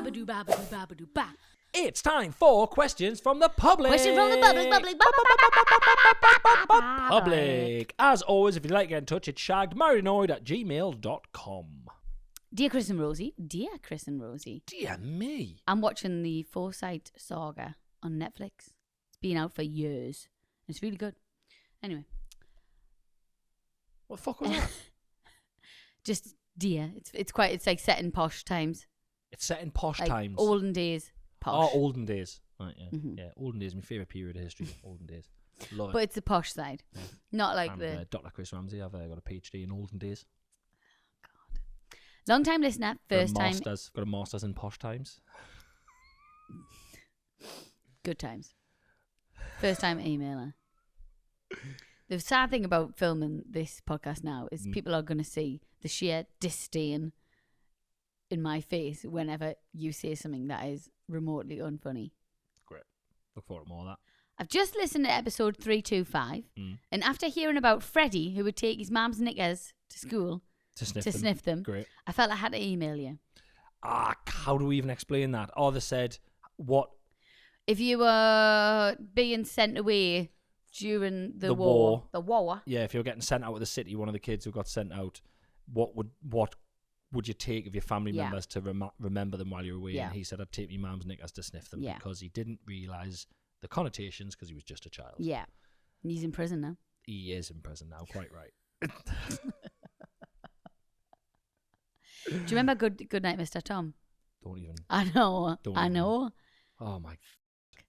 babadoo, babadoo, babadoo, ba. It's time for questions from the public. Question from the public. Public. As always, if you'd like to get in touch, it's shaggedmarriedannoyed@gmail.com. Dear Chris and Rosie. Dear me. I'm watching the Foresight Saga on Netflix. It's been out for years. It's really good. Anyway. What the fuck was that? Just dear. It's like set in posh times. It's set in posh like times. Olden days. Posh. Oh, olden days. Right, yeah. Mm-hmm. Yeah, olden days, my favourite period of history. Olden days. Love it. But it's the posh side. Yeah. Not like I'm Dr. Chris Ramsey. I've got a PhD in olden days. God. Long time listener, first time. Got a master's in posh times. Good times. First time emailer. The sad thing about filming this podcast now is people are going to see the sheer disdain in my face whenever you say something that is remotely unfunny. Great. Look forward to more of that. I've just listened to episode 325, and after hearing about Freddie, who would take his mum's knickers to school to sniff them, Great. I felt I had to email you. How do we even explain that? Oh, they said, what? If you were being sent away during the war. The war. Yeah, if you're getting sent out of the city, one of the kids who got sent out, what would you take of your family members to remember them while you're away? Yeah. And he said, I'd take my mum's knickers to sniff them because he didn't realise the connotations because he was just a child. Yeah. And he's in prison now. He is in prison now, quite right. Do you remember Good Night, Mr. Tom? Don't even. I know. I know. Oh, my.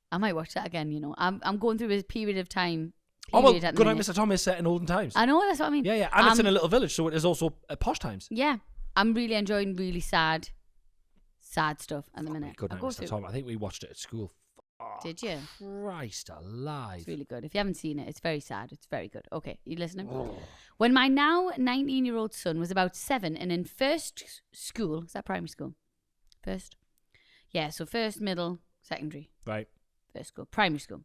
I might watch that again, you know. I'm going through a period of time. Good Night, Mr. Tom is set in olden times. I know, that's what I mean. Yeah. And it's in a little village, so it is also posh times. Yeah. I'm really enjoying really sad stuff at the minute. Good Night, Mr. Tom. I think we watched it at school. Did you? Christ alive. It's really good. If you haven't seen it, it's very sad. It's very good. Okay, you listening? When my now 19-year-old son was about 7 and in first school, is that primary school? First? Yeah, so first, middle, secondary. Right. First school, primary school.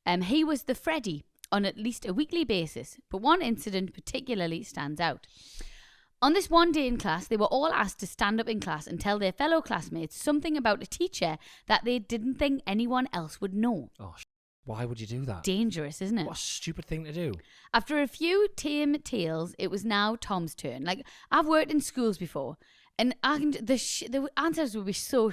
He was the Freddie on at least a weekly basis, but one incident particularly stands out. On this one day in class, they were all asked to stand up in class and tell their fellow classmates something about a teacher that they didn't think anyone else would know. Oh, why would you do that? Dangerous, isn't it? What a stupid thing to do. After a few tame tales, it was now Tom's turn. Like, I've worked in schools before, and the answers would be so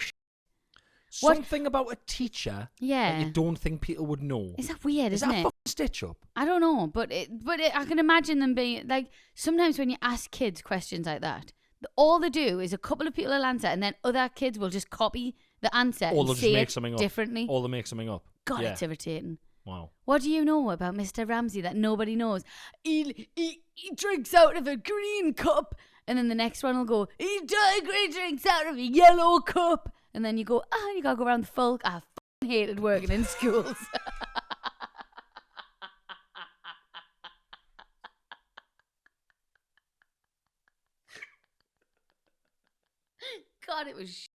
Something about a teacher that you don't think people would know. Is that weird, isn't it? Is that a fucking stitch up? I don't know, but I can imagine them being, like, sometimes when you ask kids questions like that, all they do is a couple of people will answer, and then other kids will just copy the answer or and say make it something differently. Or they'll make something up. God, it's irritating. Wow. What do you know about Mr. Ramsey that nobody knows? He drinks out of a green cup, and then the next one will go, he drinks out of a yellow cup. And then you go, you gotta go around the folk. I fucking hated working in schools. God, it was shit.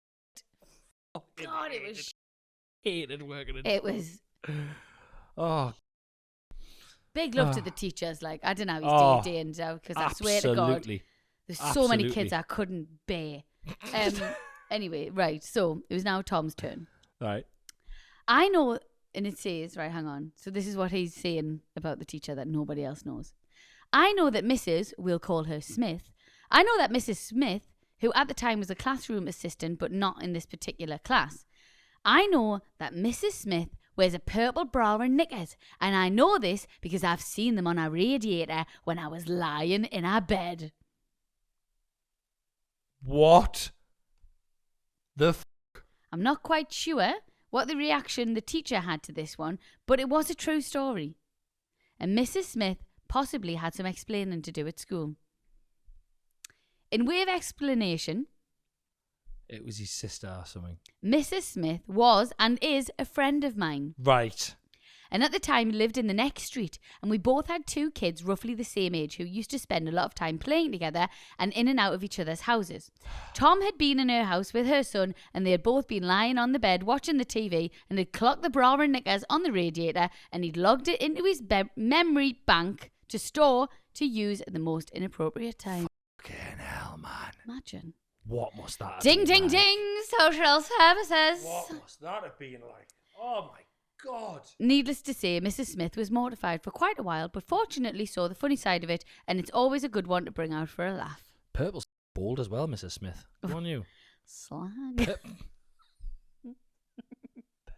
God, it was shit. Hated working in It schools. was. Oh. Big love to the teachers. Like, I don't know how he's day in out, because I swear to God, there's so many kids I couldn't bear. Anyway, right, so it was now Tom's turn. Right. I know, and it says, right, hang on. So this is what he's saying about the teacher that nobody else knows. I know that Mrs., we'll call her Smith. I know that Mrs. Smith, who at the time was a classroom assistant, but not in this particular class. I know that Mrs. Smith wears a purple bra and knickers, and I know this because I've seen them on our radiator when I was lying in our bed. What? The I'm not quite sure what the reaction the teacher had to this one, but it was a true story. And Mrs. Smith possibly had some explaining to do at school. In way of explanation, it was his sister or something. Mrs. Smith was and is a friend of mine. Right. And at the time lived in the next street, and we both had 2 kids roughly the same age who used to spend a lot of time playing together and in and out of each other's houses. Tom had been in her house with her son, and they had both been lying on the bed watching the TV, and had clocked the bra and knickers on the radiator, and he'd logged it into his memory bank to store to use at the most inappropriate time. Fucking hell, man. Imagine. What must that have Ding, been ding, like? ding. Social services. What must that have been like? Oh my God. Needless to say, Mrs. Smith was mortified for quite a while, but fortunately saw the funny side of it, and it's always a good one to bring out for a laugh. Purple's bold as well, Mrs. Smith. Good on you. Slag.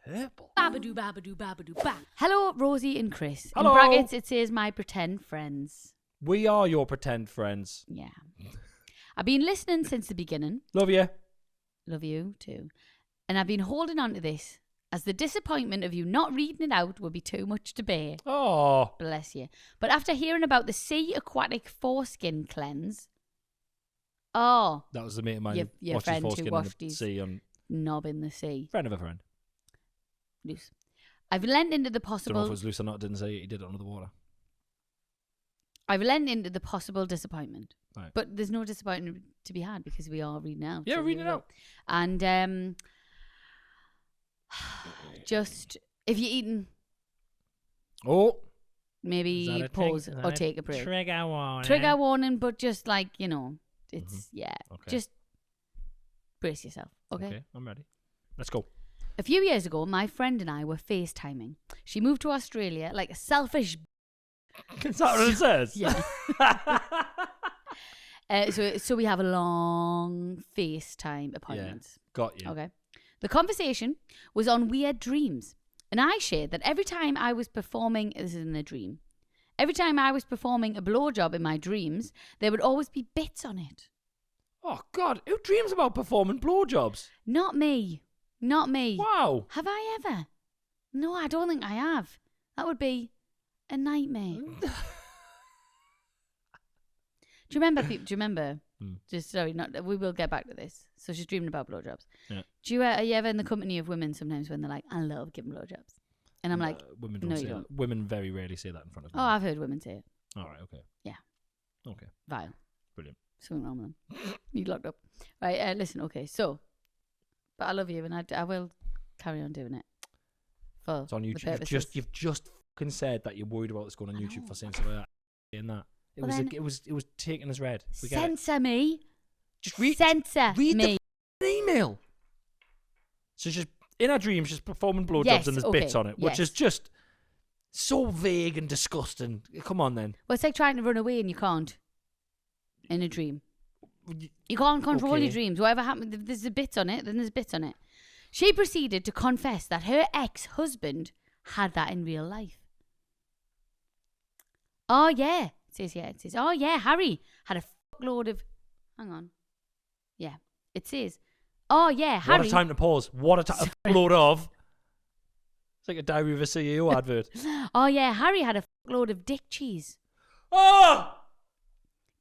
Purple. Babadoo, babadoo, babadoo, ba. Hello, Rosie and Chris. Hello. In brackets, it says my pretend friends. We are your pretend friends. Yeah. I've been listening since the beginning. Love you. Love you too. And I've been holding on to this, as the disappointment of you not reading it out would be too much to bear. Oh. Bless you. But after hearing about the sea aquatic foreskin cleanse, That was the mate of mine Your who watched his friend who foreskin washed in the his sea on knob in the sea. friend of a friend. Loose. I've lent into the Don't know if it possible. was loose or not. Didn't say he did it under the water. I've lent into the possible disappointment. Right. But there's no disappointment to be had because we are reading out. Yeah, so reading it here we out. go. And just if you're eating, Oh. maybe Is that a pause is that or take a break. Trigger warning. Trigger warning, but just like, it's Okay. just brace yourself. Okay. I'm ready. Let's go. A few years ago, my friend and I were FaceTiming. She moved to Australia like a selfish. Is that what it says? Yeah. So we have a long FaceTime appointments. Got you. Okay. The conversation was on weird dreams, and I shared that every time I was performing, this is in a dream, every time I was performing a blowjob in my dreams, there would always be bits on it. Oh, God. Who dreams about performing blowjobs? Not me. Not me. Wow. Have I ever? No, I don't think I have. That would be a nightmare. Do you remember? Do you remember? Just sorry, we will get back to this. So she's dreaming about blowjobs. Yeah. Are you ever in the company of women sometimes when they're like, "I love giving blowjobs," and I'm like, women don't "No, say you that. don't." Women very rarely say that in front of me. Oh, I've heard women say it. All right. Okay. Yeah. Okay. Vile. Brilliant. Something wrong with them. You locked up. Right. Listen. Okay. So, but I love you, and I will carry on doing it. For It's on the YouTube. purposes. You've just fucking said that you're worried about this going on I YouTube know. for saying something like that. Saying that. It was taken as read. We get it. Censor me. Just read. Censor read me. the email. So just in our dreams, she's performing blowjobs Yes, and there's okay, bits on it, which yes. is just so vague and disgusting. Come on, then. Well, it's like trying to run away and you can't. In a dream. You can't control Okay. your dreams. Whatever happens, if there's a bit on it, then there's bits on it. She proceeded to confess that her ex-husband had that in real life. Oh, yeah. It says, oh, yeah, Harry had a fuckload of... Hang on. Yeah. It says, oh, yeah, Harry... What a time to pause. What a time. A load of. It's like a Diary of a CEO advert. Oh, yeah, Harry had a fuckload of dick cheese. Oh!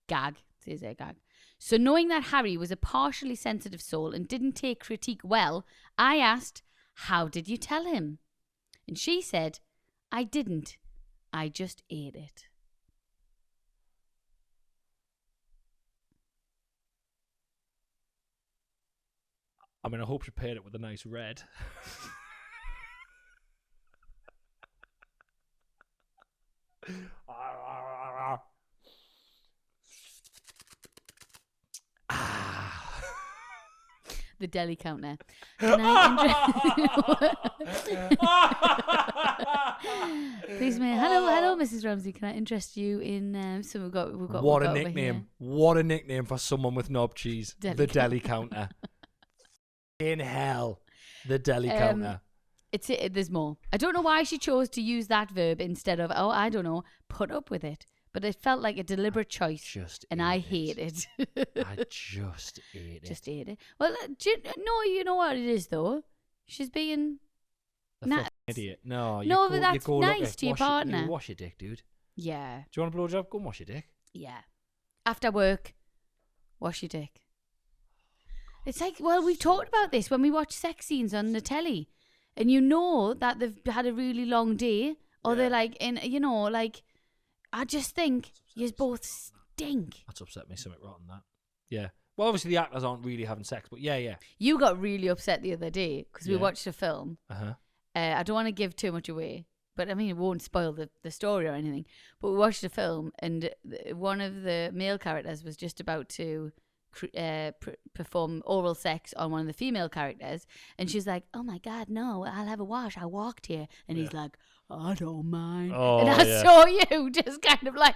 Gag. It says there, gag. So knowing that Harry was a partially sensitive soul and didn't take critique well, I asked, how did you tell him? And she said, I didn't. I just ate it. I mean, I hope she paired it with a nice red. The deli counter. Can I Please, man. Hello, Mrs. Ramsey. Can I interest you in? So we've got. What we've a got over nickname! here. What a nickname for someone with knob cheese. Deli The deli counter. In hell, the deli counter. There's more. I don't know why she chose to use that verb instead of I don't know, put up with it. But it felt like a deliberate choice, and I hate it. I just ate it. Just ate it. Well, you know what it is though. She's being The fucking idiot. No, No, you but go, that's you go nice look, to your wash partner. You wash your dick, dude. yeah, Do you want a blowjob? Go and wash your dick. yeah. After work, wash your dick. It's like, well, we've talked about this when we watch sex scenes on the telly, and you know that they've had a really long day, or they're like like. I just think you both stink. That's upset me. Something rotten that. Yeah. Well, obviously the actors aren't really having sex, but yeah. You got really upset the other day because we Yeah. watched a film. I don't want to give too much away, but I mean, it won't spoil the story or anything. But we watched a film, and one of the male characters was just about to perform oral sex on one of the female characters, and she's like, "Oh my God, no! I'll have a wash. I walked here," and he's like, "I don't mind." Oh, and I yeah. saw you just kind of like,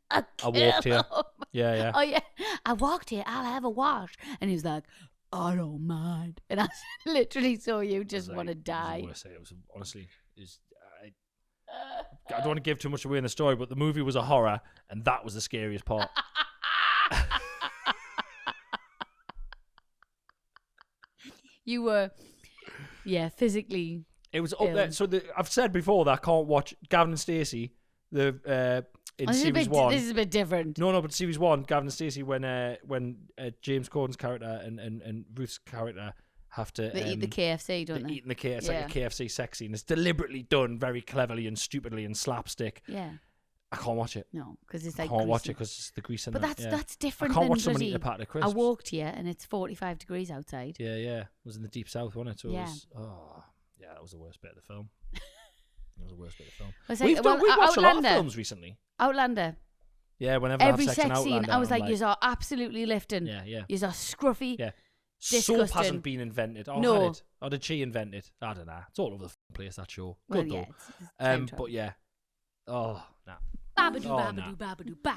I walked here. him. Yeah. Oh yeah, I walked here. I'll have a wash, and he was like, "I don't mind," and I literally saw you just want to die. It was honestly. I don't want to give too much away in the story, but the movie was a horror, and that was the scariest part. You were, physically. It was up there. So I've said before that I can't watch Gavin and Stacey. In series 1. This is a bit different. No, but series 1, Gavin and Stacey, when James Corden's character and Ruth's character have to They eat the KFC, don't they? Eating the KFC, it's like a KFC sex scene. It's deliberately done very cleverly and stupidly and slapstick. Yeah. I can't watch it. No, because it's like I can't watch it because it's the grease in But that's different. I can't than watch someone bloody, eat a packet of crisps. I walked here and it's 45 degrees outside. Yeah. It was in the deep south, wasn't it? So Yeah. it was, that was the worst bit of the film. That was the worst bit of the film. We've watched a lot of films recently. Outlander. Yeah, whenever Every I have sex in sex scene, Outlander, I was I'm like, you are absolutely lifting. Yeah. You are scruffy. Yeah. Disgusting. Soap hasn't been invented. No. Had it? Or did she invent it? I don't know. It's all over the place, that show. Well, Good yeah, though. it's But yeah. Oh, nah. Babadoo, Oh, babadoo, nah. babadoo, ba.